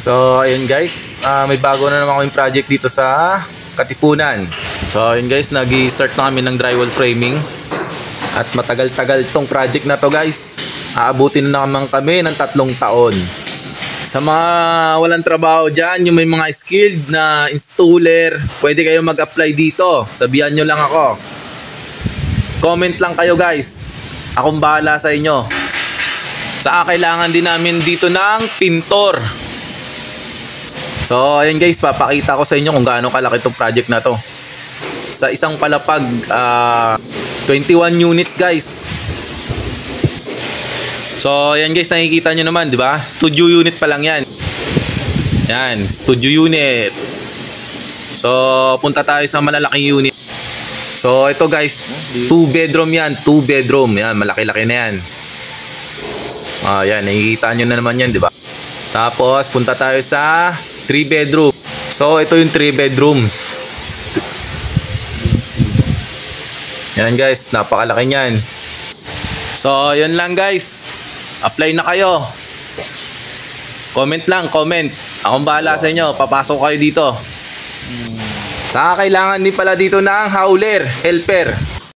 So ayun guys, may bago na naman kaming project dito sa Katipunan. So ayun guys, nag-i-start na kami ng drywall framing. At matagal-tagal tong project na to guys. Aabutin na naman kami ng 3 taon. Sa mga walang trabaho dyan, yung may mga skilled na installer, pwede kayo mag-apply dito. Sabihan nyo lang ako. Comment lang kayo guys. Akong bahala sa inyo. Kailangan din namin dito ng pintor. So ayun guys, papakita ko sa inyo kung gaano kalaki itong project na to. Sa isang palapag, 21 units guys. So ayan guys, nakikita nyo naman, di ba? Studio unit pa lang yan. Yan, studio unit. So punta tayo sa malalaking unit. So ito guys, 2 bedroom yan, 2 bedroom. Yan, malaki-laki na yan. Yan, nakikita nyo na naman yan, di ba? Tapos punta tayo sa 3 bedroom. So ito yung 3 bedrooms. Yan guys, napakalaki niyan. So yun lang guys. Apply na kayo. Comment lang, comment. Akong bahala sa inyo, papasok kayo dito. Kailangan din pala dito ng hauler, helper.